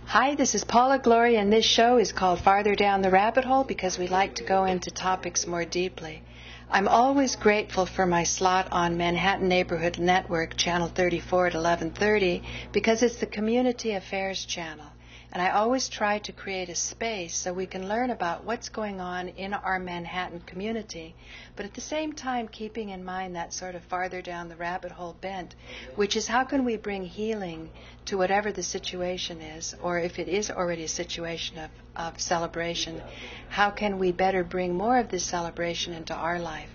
Hi, this is Paula Gloria, and this show is called Farther Down the Rabbit Hole because we like to go into topics more deeply. I'm always grateful for my slot on Manhattan Neighborhood Network, Channel 34 at 11:30, because it's the Community Affairs channel. And I always try to create a space so we can learn about what's going on in our Manhattan community, but at the same time keeping in mind that sort of farther down the rabbit hole bent, which is how can we bring healing to whatever the situation is, or if it is already a situation of celebration, how can we better bring more of this celebration into our life?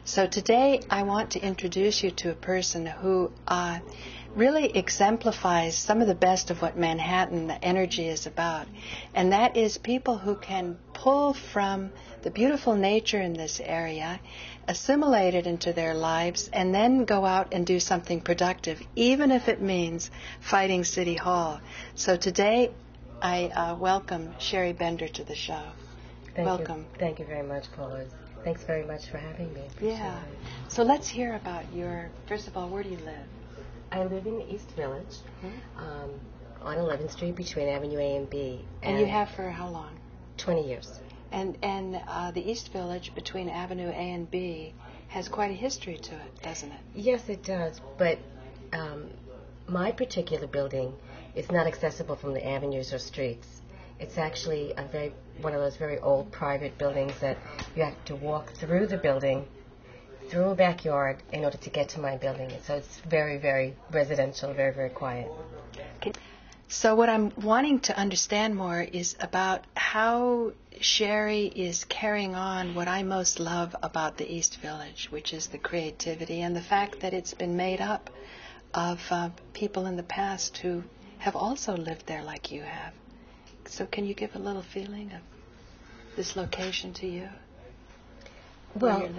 So today I want to introduce you to a person who really exemplifies some of the best of what Manhattan energy is about. And that is people who can pull from the beautiful nature in this area, assimilate it into their lives, and then go out and do something productive, even if it means fighting City Hall. So today I welcome Sherry Bender to the show. Welcome. Thank you very much, Paula. Thanks very much for having me. Yeah. So let's hear about first of all, where do you live? I live in the East Village, on 11th Street between Avenue A and B. And you have for how long? 20 years. And the East Village between Avenue A and B has quite a history to it, doesn't it? Yes, it does. But my particular building is not accessible from the avenues or streets. It's actually one of those very old private buildings that you have to walk through the building, through a backyard, in order to get to my building. So it's very, very residential, very, very quiet. So what I'm wanting to understand more is about how Sherry is carrying on what I most love about the East Village, which is the creativity and the fact that it's been made up of people in the past who have also lived there like you have. So can you give a little feeling of this location to you? Well,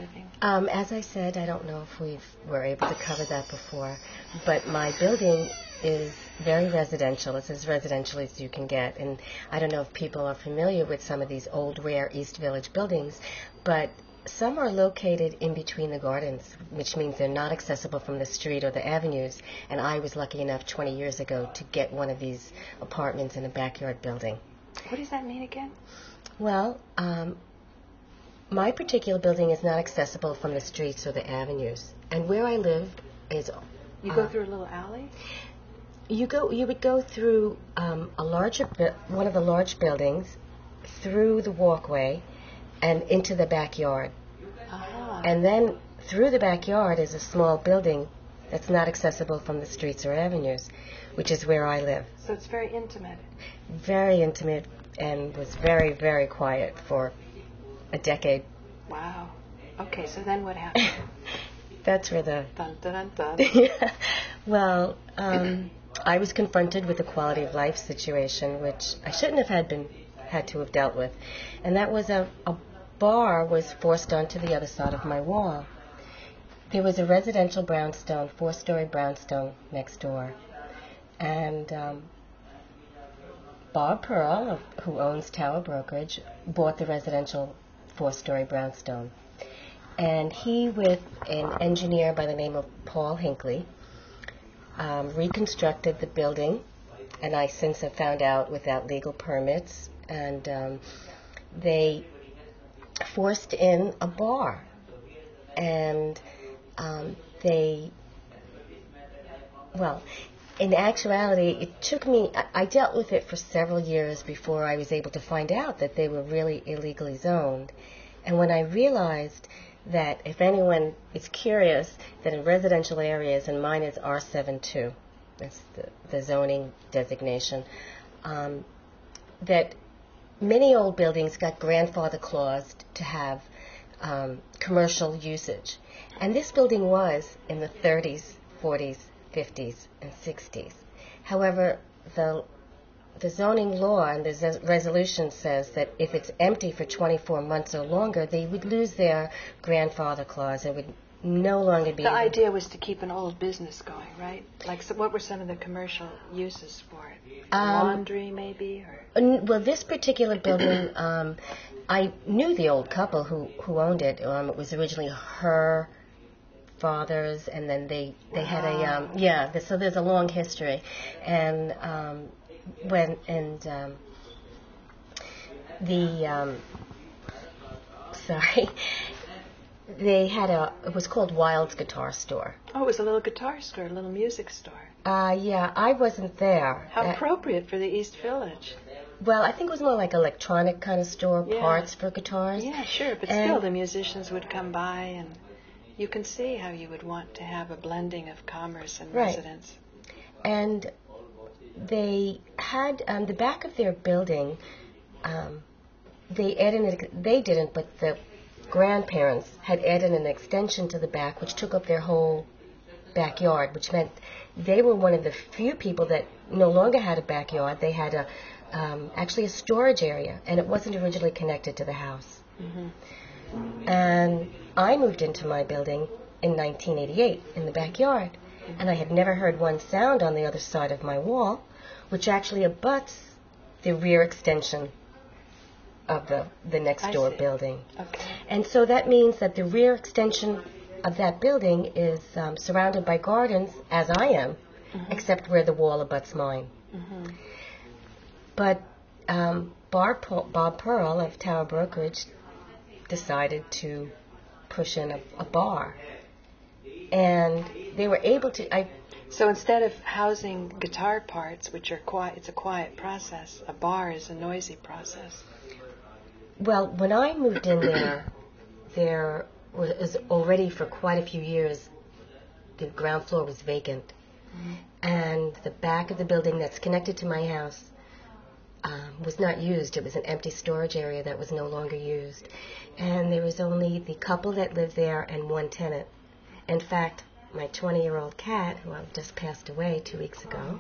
as I said, I don't know if we were able to cover that before, but my building is very residential. It's as residential as you can get. And I don't know if people are familiar with some of these old, rare East Village buildings, but some are located in between the gardens, which means they're not accessible from the street or the avenues. And I was lucky enough 20 years ago to get one of these apartments in a backyard building. What does that mean again? Well, my particular building is not accessible from the streets or the avenues. And where I live is... You go through a little alley? You would go through one of the large buildings, through the walkway, and into the backyard. Ah. And then through the backyard is a small building that's not accessible from the streets or avenues, which is where I live. So it's very intimate. Very intimate, and was very, very quiet for a decade. Wow. Okay, so then what happened? That's where the... Dun, dun, dun, dun. Yeah. Well, I was confronted with a quality of life situation which I shouldn't have had to have dealt with. And that was a bar was forced onto the other side of my wall. There was a residential brownstone, 4-story brownstone next door. And Bob Pearl, who owns Tower Brokerage, bought the residential 4-story brownstone. And he, with an engineer by the name of Paul Hinckley, reconstructed the building, and I since have found out without legal permits, and they forced in a bar. And in actuality, it took me, I dealt with it for several years before I was able to find out that they were really illegally zoned. And when I realized that if anyone is curious, that in residential areas, and mine is R72, that's the zoning designation, that many old buildings got grandfather claused to have commercial usage. And this building was in the 30s, 40s, 50s, and 60s. However, the zoning law and the resolution says that if it's empty for 24 months or longer, they would lose their grandfather clause. It would no longer be... The idea was to keep an old business going, right? Like, so what were some of the commercial uses for it? Laundry, maybe? Or? Well, this particular building, I knew the old couple who owned it. It was originally her fathers, and then they had a... so there's a long history. And sorry, they had it was called Wild's Guitar Store. Oh, it was a little guitar store, a little music store. Yeah, I wasn't there. How appropriate for the East Village. Well, I think it was more like electronic kind of store, parts for guitars. Yeah, sure, but still the musicians would come by, and you can see how you would want to have a blending of commerce and residence. And they had the back of their building. They didn't, but the grandparents had added an extension to the back, which took up their whole backyard, which meant they were one of the few people that no longer had a backyard. They had actually a storage area, and it wasn't originally connected to the house. Mm-hmm. And I moved into my building in 1988 in the backyard, and I had never heard one sound on the other side of my wall, which actually abuts the rear extension of the next door building. Okay. And so that means that the rear extension of that building is surrounded by gardens, as I am, except where the wall abuts mine. Mm-hmm. But Bob Pearl of Tower Brokerage decided to push in a bar. And they were able to... So instead of housing guitar parts, which are quiet, it's a quiet process, a bar is a noisy process. Well, when I moved in there was already for quite a few years, the ground floor was vacant. Mm-hmm. And the back of the building that's connected to my house was not used. It was an empty storage area that was no longer used. And there was only the couple that lived there and one tenant. In fact, my 20-year-old cat, who just passed away 2 weeks ago,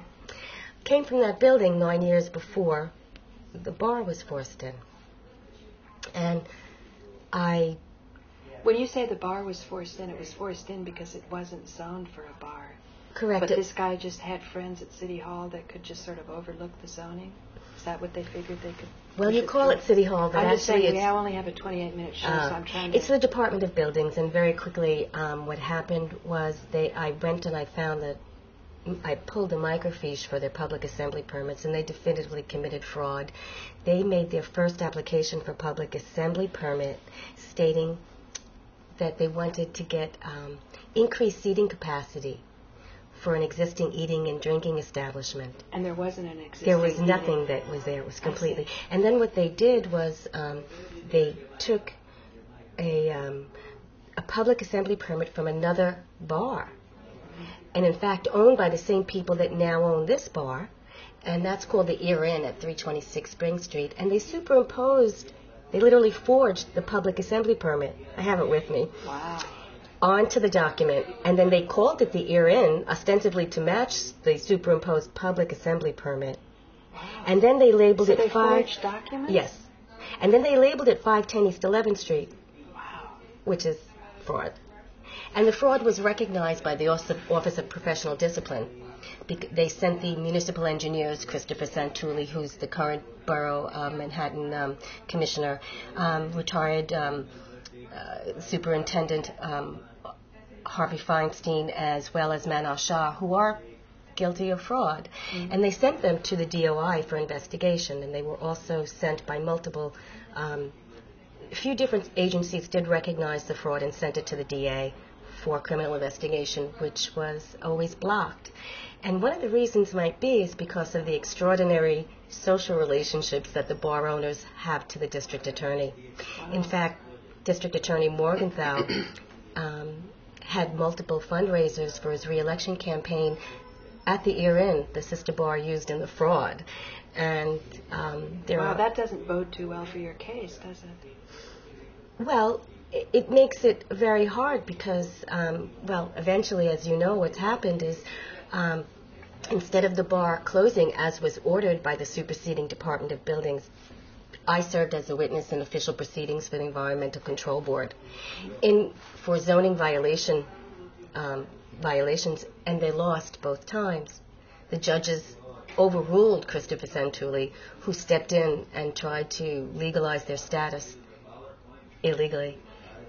came from that building 9 years before the bar was forced in. And when you say the bar was forced in, it was forced in because it wasn't zoned for a bar. Correct. But this guy just had friends at City Hall that could just sort of overlook the zoning? Is that what they figured they could? Well, you call it City Hall, but I'm just actually saying, I only have a 28-minute show, so I'm trying to... It's the Department of Buildings, and very quickly what happened was I went and I found that I pulled a microfiche for their public assembly permits, and they definitively committed fraud. They made their first application for public assembly permit stating that they wanted to get increased seating capacity for an existing eating and drinking establishment. And there wasn't an existing There was nothing that was there. It was completely... And then what they did was they took a public assembly permit from another bar, and in fact owned by the same people that now own this bar, and that's called the Ear Inn at 326 Spring Street, and they literally forged the public assembly permit. I have it with me. Wow. Onto the document, and then they called it the Ear Inn, ostensibly to match the superimposed public assembly permit. Wow. And then they labeled it forged documents? Yes. And then they labeled it 510 East 11th Street. Wow. Which is fraud. And the fraud was recognized by the Office of Professional Discipline. They sent the municipal engineers, Christopher Santulli, who's the current borough Manhattan commissioner, retired Superintendent Harvey Feinstein, as well as Manal Shah, who are guilty of fraud. Mm-hmm. And they sent them to the DOI for investigation, and they were also sent by multiple, a few different agencies did recognize the fraud and sent it to the DA for criminal investigation, which was always blocked. And one of the reasons might be is because of the extraordinary social relationships that the bar owners have to the district attorney. Wow. In fact, District Attorney Morgenthau had multiple fundraisers for his re-election campaign at the Ear Inn, the sister bar used in the fraud. And that doesn't bode too well for your case, does it? Well, it makes it very hard because, eventually, as you know, what's happened is instead of the bar closing, as was ordered by the superseding Department of Buildings, I served as a witness in official proceedings for the Environmental Control Board for zoning violations, and they lost both times. The judges overruled Christopher Santulli, who stepped in and tried to legalize their status illegally,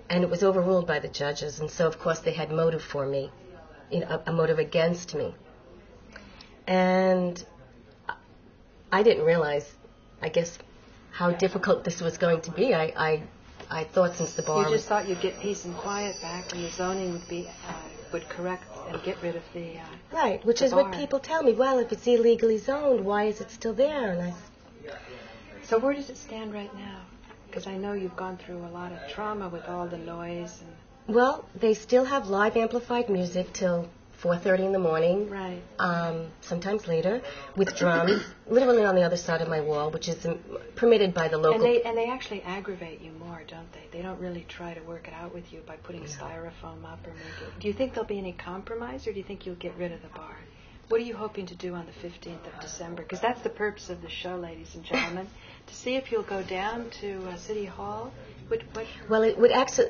and it was overruled by the judges. And so, of course, they had motive for me, a motive against me. And I didn't realize, I guess, how difficult this was going to be. I thought since the bar... You just thought you'd get peace and quiet back and the zoning would be would correct and get rid of the right, which is bar. what people tell me. Well, if it's illegally zoned, why is it still there? And So where does it stand right now? Because I know you've gone through a lot of trauma with all the noise. Well, they still have live amplified music till 4:30 in the morning. Right. Sometimes later, with drums, literally on the other side of my wall, which is permitted by the local... And they actually aggravate you more, don't they? They don't really try to work it out with you by putting styrofoam up or make it... Do you think there'll be any compromise, or do you think you'll get rid of the bar? What are you hoping to do on the 15th of December? Because that's the purpose of the show, ladies and gentlemen, to see if you'll go down to City Hall. Well, it would actually...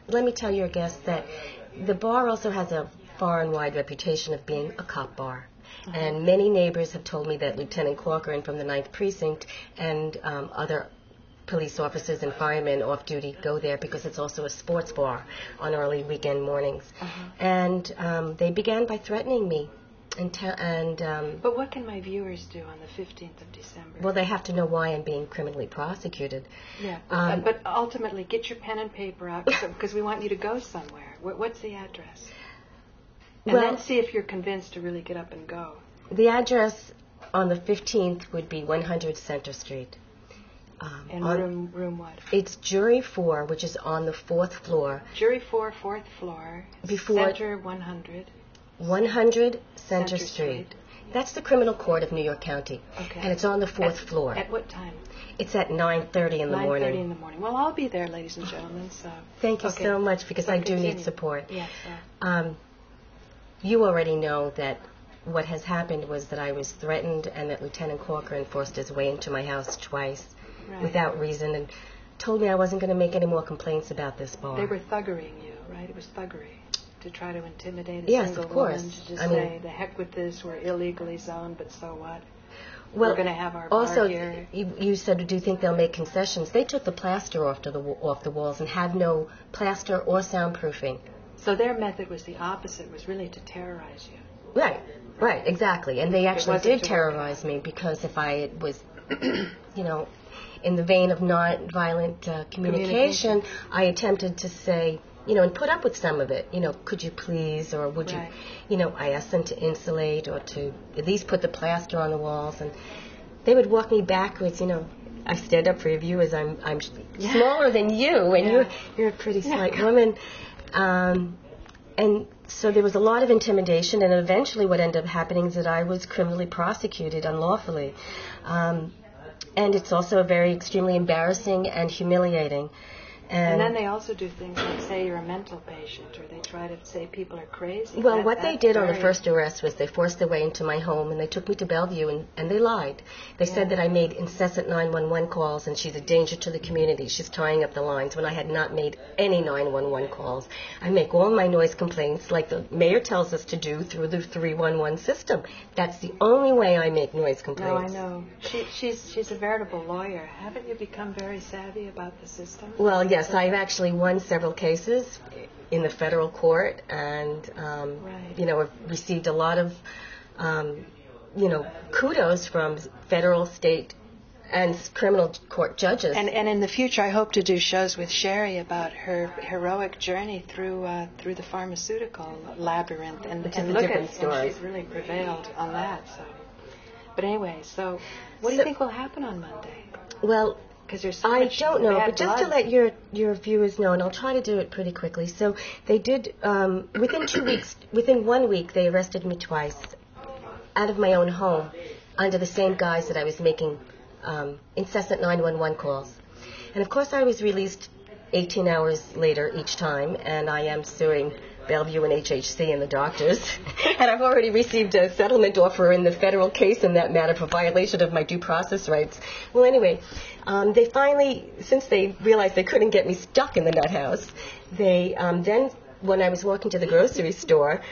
let me tell your guests that the bar also has a far and wide reputation of being a cop bar. And many neighbors have told me that Lieutenant Corcoran from the 9th Precinct and other police officers and firemen off duty go there because it's also a sports bar on early weekend mornings. And they began by threatening me. But what can my viewers do on the 15th of December? Well, they have to know why I'm being criminally prosecuted. Yeah, but ultimately, get your pen and paper out because we want you to go somewhere. What's the address? And then see if you're convinced to really get up and go. The address on the 15th would be 100 Center Street. And room what? It's Jury 4, which is on the 4th floor. Jury 4, 4th floor. Center 100. 100 Center Street. That's the criminal court of New York County. Okay. And it's on the 4th floor. At what time? It's at 9:30 in the morning. 9:30 in the morning. Well, I'll be there, ladies and gentlemen. So. Thank you so much, because I do need support. Yes, you already know that what has happened was that I was threatened and that Lieutenant Corcoran forced his way into my house twice without reason and told me I wasn't going to make any more complaints about this bar. They were thuggering you, right? It was thuggery to try to intimidate a single of course. woman to just say, the heck with this, we're illegally zoned, but so what? Well, we're going to have our bar also, here. You said, do you think they'll make concessions? They took the plaster off the walls and had no plaster or soundproofing. So their method was the opposite, was really to terrorize you. Right, exactly. And they actually did terrorize me because if I was, in the vein of non-violent communication, I attempted to say, and put up with some of it. Could you please, or would you, I asked them to insulate or to at least put the plaster on the walls. And they would walk me backwards, I stand up for you as I'm smaller than you, and you're a pretty slight woman. And so there was a lot of intimidation, and eventually what ended up happening is that I was criminally prosecuted unlawfully. And it's also very extremely embarrassing and humiliating. And then they also do things like say you're a mental patient, or they try to say people are crazy. Well, what they did on the first arrest was they forced their way into my home, and they took me to Bellevue, and they lied. They said that I made incessant 911 calls, and she's a danger to the community. She's tying up the lines, when I had not made any 911 calls. I make all my noise complaints like the mayor tells us to do through the 311 system. That's the only way I make noise complaints. No, I know. She's a veritable lawyer. Haven't you become very savvy about the system? Well, yes, I've actually won several cases in the federal court, and I've received a lot of kudos from federal, state, and criminal court judges. And in the future, I hope to do shows with Sherry about her heroic journey through the pharmaceutical labyrinth, and look at story. She's really prevailed on that. So, but anyway, so what do you think will happen on Monday? Well, I don't know, but just to let your viewers know, and I'll try to do it pretty quickly. So they did, within 1 week, they arrested me twice out of my own home under the same guise that I was making incessant 911 calls. And of course I was released 18 hours later each time, and I am suing Bellevue and HHC and the doctors. And I've already received a settlement offer in the federal case in that matter for violation of my due process rights. Well, anyway, they finally, since they realized they couldn't get me stuck in the nut house, they then, when I was walking to the grocery store,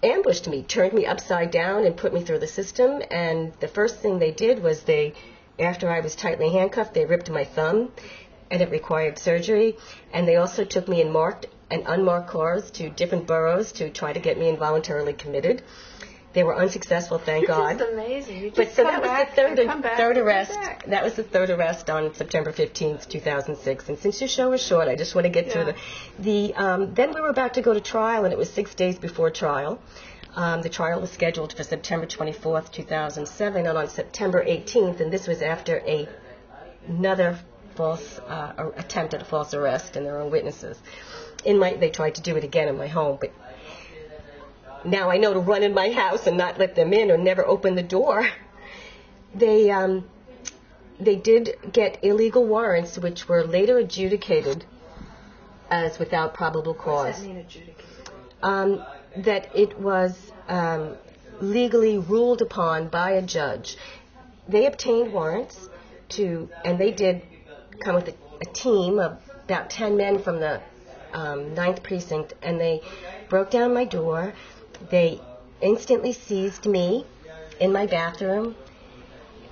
ambushed me, turned me upside down and put me through the system. And the first thing they did was after I was tightly handcuffed, they ripped my thumb, and it required surgery. And they also took me in marked and unmarked cars to different boroughs to try to get me involuntarily committed. They were unsuccessful, thank God. It's amazing. You But just so come that was back, the third arrest. That was the third arrest on September 15th, 2006. And since your show is short, I just want to get through then we were about to go to trial, and it was 6 days before trial. The trial was scheduled for September 24th, 2007, and on September 18th, and this was after another false attempt at a false arrest and their own witnesses. They tried to do it again in my home, but now I know to run in my house and not let them in or never open the door. They did get illegal warrants, which were later adjudicated as without probable cause. What does that mean, adjudicated? That it was legally ruled upon by a judge. They obtained warrants and they did come with a team of about 10 men from the 9th Precinct, and they broke down my door. They instantly seized me in my bathroom,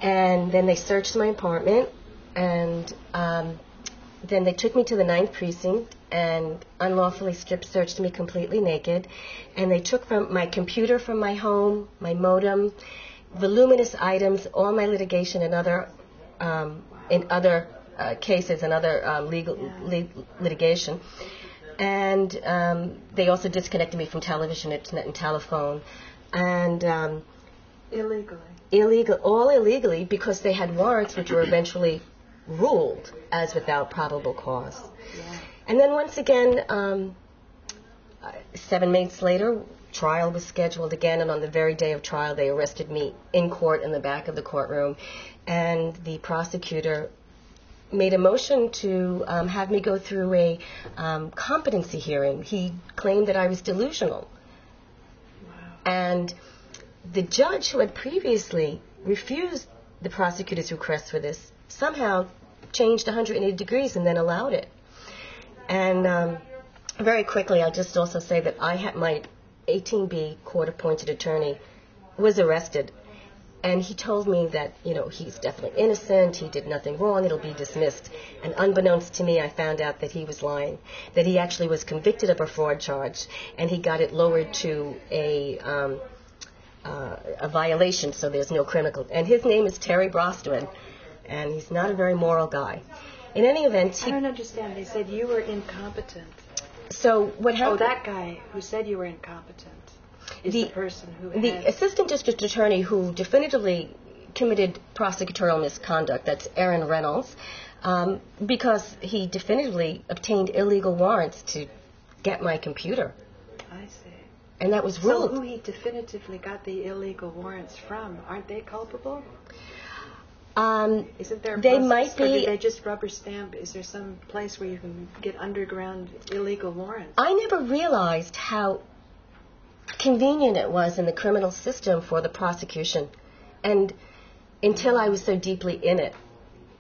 and then they searched my apartment, and then they took me to the 9th Precinct and unlawfully strip searched me completely naked, and they took from my computer from my home, my modem, voluminous items, all my litigation and other cases and other legal litigation. And they also disconnected me from television, internet, and telephone. And all illegally, because they had warrants which were eventually ruled as without probable cause. Yeah. And then once again, 7 months later, trial was scheduled again, and on the very day of trial, they arrested me in court in the back of the courtroom, and the prosecutor made a motion to have me go through a competency hearing. He claimed that I was delusional. Wow. And the judge who had previously refused the prosecutor's request for this somehow changed 180 degrees and then allowed it. And very quickly, I'll just also say that I had my 18B court-appointed attorney was arrested. And he told me that, he's definitely innocent, he did nothing wrong, it'll be dismissed. And unbeknownst to me, I found out that he was lying, that he actually was convicted of a fraud charge, and he got it lowered to a violation, so there's no criminal. And his name is Terry Brostman, and he's not a very moral guy. In any event, I don't understand. They said you were incompetent. So what happened? Oh, that guy who said you were incompetent. The person who the assistant district attorney who definitively committed prosecutorial misconduct, that's Aaron Reynolds, because he definitively obtained illegal warrants to get my computer. I see. And that was ruled. So who he definitively got the illegal warrants from, aren't they culpable? Isn't there a they process, might be. Or did they just rubber stamp? Is there some place where you can get underground illegal warrants? I never realized how convenient it was in the criminal system for the prosecution, and until I was so deeply in it,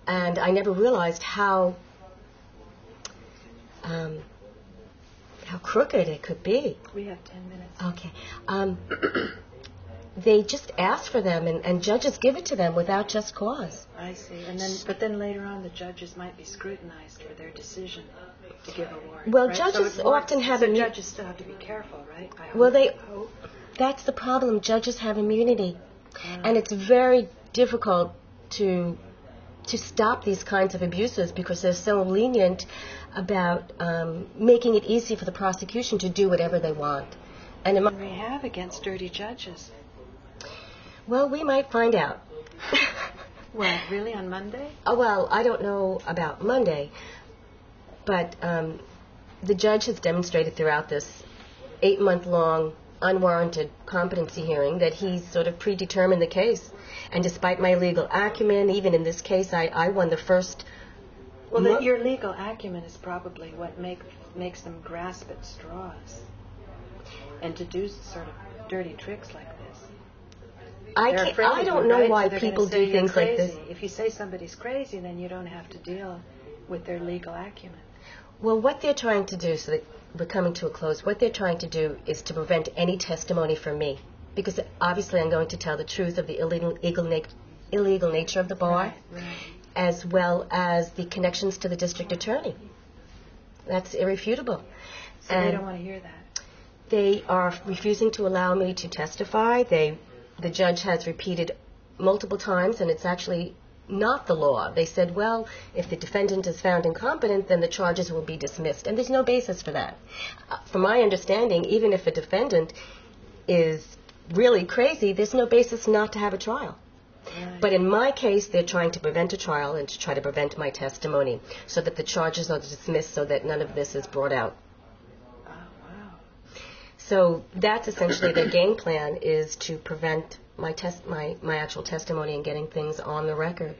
and I never realized how crooked it could be. We have 10 minutes. Okay. They just ask for them, and judges give it to them without just cause. I see. But then later on, the judges might be scrutinized for their decision to give a warrant. Well, right? judges often have judges still have to be careful, right? That's the problem. Judges have immunity, and it's very difficult to stop these kinds of abuses because they're so lenient about making it easy for the prosecution to do whatever they want. And we have against dirty judges. Well, we might find out. What, really, on Monday? Well, I don't know about Monday, but the judge has demonstrated throughout this 8-month-long unwarranted competency hearing that he's sort of predetermined the case. And despite my legal acumen, even in this case, I won the first. Well, your legal acumen is probably what makes them grasp at straws and to do sort of dirty tricks like this. I don't know why people do things like this. If you say somebody's crazy, then you don't have to deal with their legal acumen. Well, what they're trying to do, so that we're coming to a close, what they're trying to do is to prevent any testimony from me. Because obviously I'm going to tell the truth of the illegal nature of the bar, right. As well as the connections to the district attorney. That's irrefutable. So they don't want to hear that. They are refusing to allow me to testify. The judge has repeated multiple times, and it's actually not the law. They said, well, if the defendant is found incompetent, then the charges will be dismissed. And there's no basis for that. From my understanding, even if a defendant is really crazy, there's no basis not to have a trial. Right. But in my case, they're trying to prevent a trial and to try to prevent my testimony so that the charges are dismissed so that none of this is brought out. Oh, wow. So that's essentially their game plan, is to prevent my actual testimony and getting things on the record.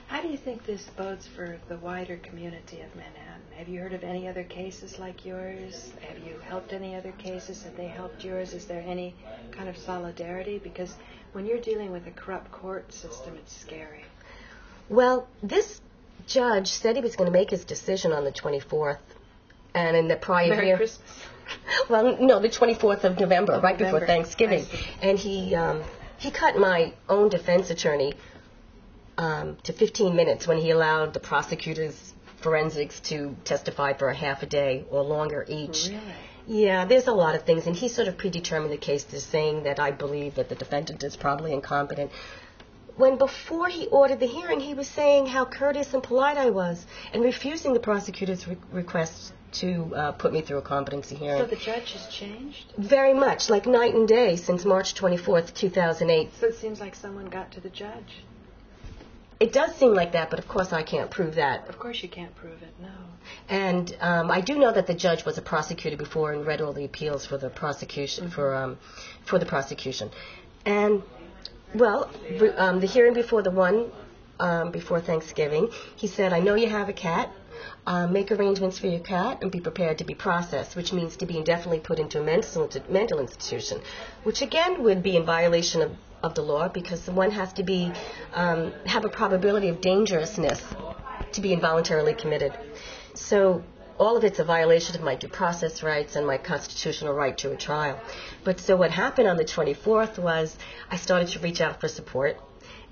How do you think this bodes for the wider community of Manhattan? Have you heard of any other cases like yours? Have you helped any other cases? Have they helped yours? Is there any kind of solidarity? Because when you're dealing with a corrupt court system, it's scary. Well, this judge said he was going to make his decision on the 24th, and in the prior Merry year... Christmas. Well, no, the 24th of November, right before Thanksgiving. And he cut my own defense attorney to 15 minutes when he allowed the prosecutor's forensics to testify for a half a day or longer each. Really? Yeah, there's a lot of things. And he sort of predetermined the case to saying that I believe that the defendant is probably incompetent. When before he ordered the hearing, he was saying how courteous and polite I was and refusing the prosecutor's request to put me through a competency hearing. So the judge has changed? Very much, like night and day since March 24th, 2008. So it seems like someone got to the judge. It does seem like that, but of course I can't prove that. Of course you can't prove it, no. And I do know that the judge was a prosecutor before and read all the appeals for the prosecution, for the prosecution. And, well, the hearing before the one before Thanksgiving, he said, I know you have a cat. Make arrangements for your cat and be prepared to be processed, which means to be indefinitely put into a mental institution, which again would be in violation of the law because one has to be have a probability of dangerousness to be involuntarily committed. So all of it's a violation of my due process rights and my constitutional right to a trial. But so what happened on the 24th was I started to reach out for support,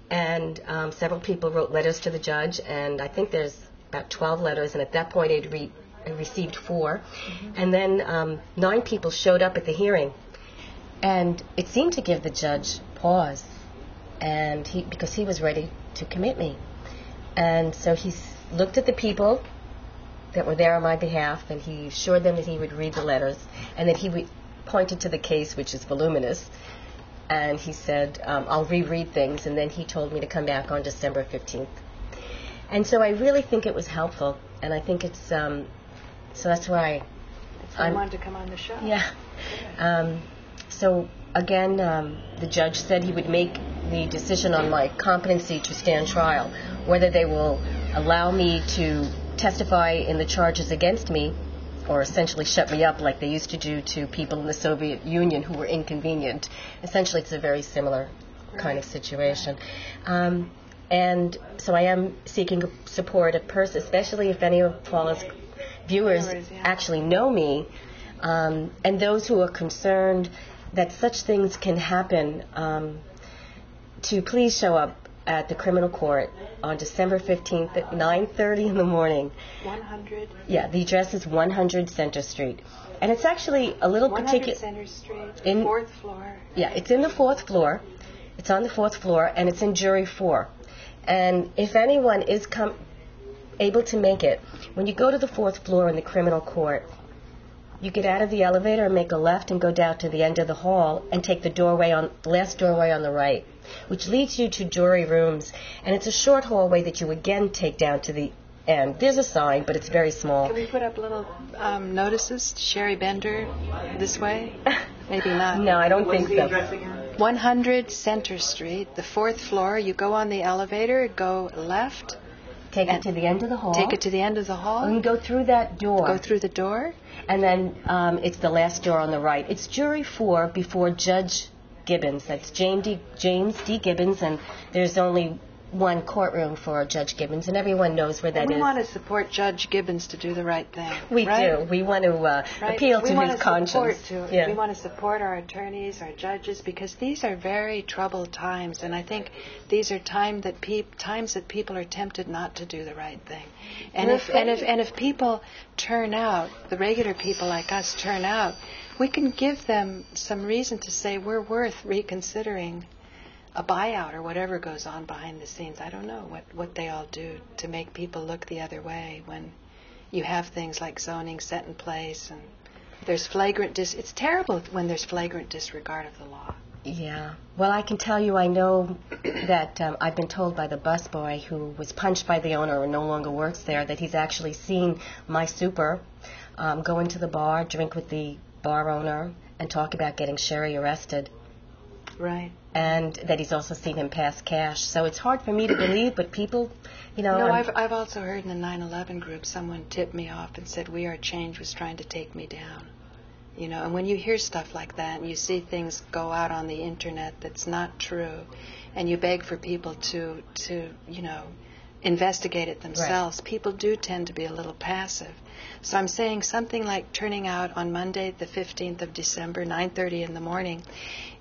and several people wrote letters to the judge, and I think there's about 12 letters, and at that point I received 4. Mm-hmm. And then 9 people showed up at the hearing, and it seemed to give the judge pause, and because he was ready to commit me. And so he looked at the people that were there on my behalf, and he assured them that he would read the letters, and that he pointed to the case, which is voluminous, and he said, I'll reread things, and then he told me to come back on December 15th. And so I really think it was helpful, and I think it's, so that's why I wanted to come on the show. Yeah. So again, the judge said he would make the decision on my competency to stand trial, whether they will allow me to testify in the charges against me, or essentially shut me up like they used to do to people in the Soviet Union who were inconvenient. Essentially, it's a very similar kind of situation. And so I am seeking support at PERS, especially if any of Paula's viewers actually know me, and those who are concerned that such things can happen, to please show up at the criminal court on December 15th at 9:30 in the morning. 100? Yeah, the address is 100 Center Street. And it's actually a little 100 Center Street, 4th floor. Yeah, it's in the 4th floor. It's on the 4th floor, and it's in Jury 4. And if anyone is able to make it, when you go to the 4th floor in the criminal court, you get out of the elevator and make a left and go down to the end of the hall and take the last doorway on the right, which leads you to jury rooms. And it's a short hallway that you again take down to the end. There's a sign, but it's very small. Can we put up little notices? Sherry Bender this way? Maybe not. No, I don't think so. 100 Center Street, the 4th floor. You go on the elevator, go left. Take it to the end of the hall. Take it to the end of the hall. And go through that door. Go through the door. And then it's the last door on the right. It's Jury 4 before Judge Gibbons. That's James D. Gibbons, and there's only one courtroom for Judge Gibbons, and everyone knows where that is. We want to support Judge Gibbons to do the right thing. We do. We want to appeal to his conscience. We want to support our attorneys, our judges, because these are very troubled times, and I think these are times that people are tempted not to do the right thing. And if people turn out, the regular people like us turn out, we can give them some reason to say we're worth reconsidering a buyout or whatever goes on behind the scenes. I don't know what they all do to make people look the other way when you have things like zoning set in place and there's flagrant it's terrible when there's flagrant disregard of the law. Yeah. Well, I can tell you, I know that I've been told by the busboy who was punched by the owner and no longer works there that he's actually seen my super go into the bar, drink with the bar owner, and talk about getting Sherry arrested. Right. And that he's also seen him pass cash. So it's hard for me to believe, but people, No, I've also heard in the 9/11 group someone tipped me off and said We Are Change was trying to take me down. And when you hear stuff like that and you see things go out on the internet that's not true, and you beg for people to investigate it themselves, right. People do tend to be a little passive. So I'm saying something like turning out on Monday, the 15th of December, 9:30 in the morning.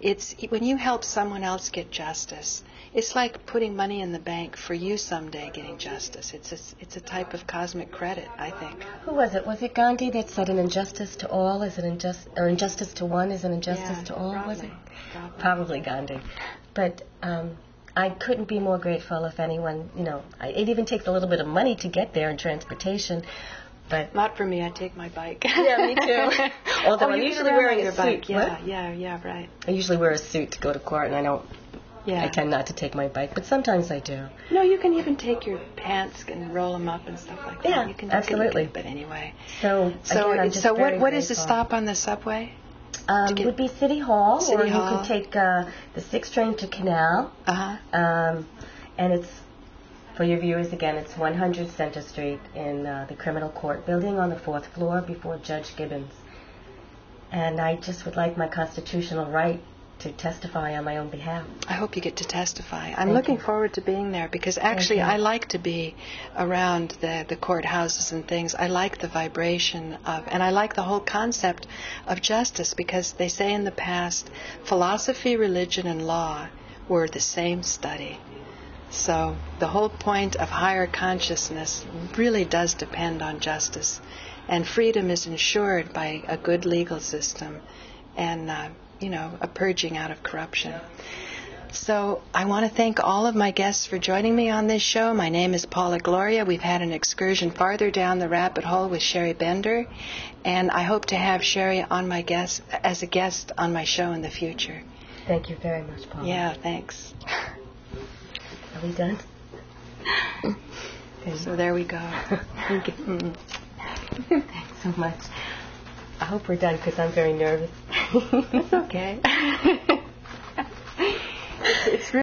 It's when you help someone else get justice. It's like putting money in the bank for you someday getting justice. It's a type of cosmic credit, I think. Who was it? Was it Gandhi that said an injustice to all is an injustice to one is an injustice to all? Probably, was it? Probably Gandhi. But I couldn't be more grateful if anyone, it even takes a little bit of money to get there in transportation. But not for me. I take my bike. Yeah, me too. Although I'm usually wearing a suit. Yeah, right. I usually wear a suit to go to court, and I tend not to take my bike, but sometimes I do. No, you can even take your pants and roll them up and stuff like that. Yeah, you can, absolutely. But anyway. So what is the stop on the subway? It would be City Hall, or you can take the 6 train to Canal. And it's, for your viewers again, it's 100 Center Street in the Criminal Court Building on the 4th floor before Judge Gibbons. And I just would like my constitutional right to testify on my own behalf. I hope you get to testify. I'm looking forward to being there because actually I like to be around the courthouses and things. I like the vibration and I like the whole concept of justice because they say in the past, philosophy, religion, and law were the same study. So the whole point of higher consciousness really does depend on justice. And freedom is ensured by a good legal system and a purging out of corruption. So I want to thank all of my guests for joining me on this show. My name is Paula Gloria. We've had an excursion farther down the rabbit hole with Sherry Bender, and I hope to have Sherry as a guest on my show in the future. Thank you very much, Paula. Yeah, thanks. Are we done? So there we go. Thank you. Thanks so much. I hope we're done because I'm very nervous. It's okay.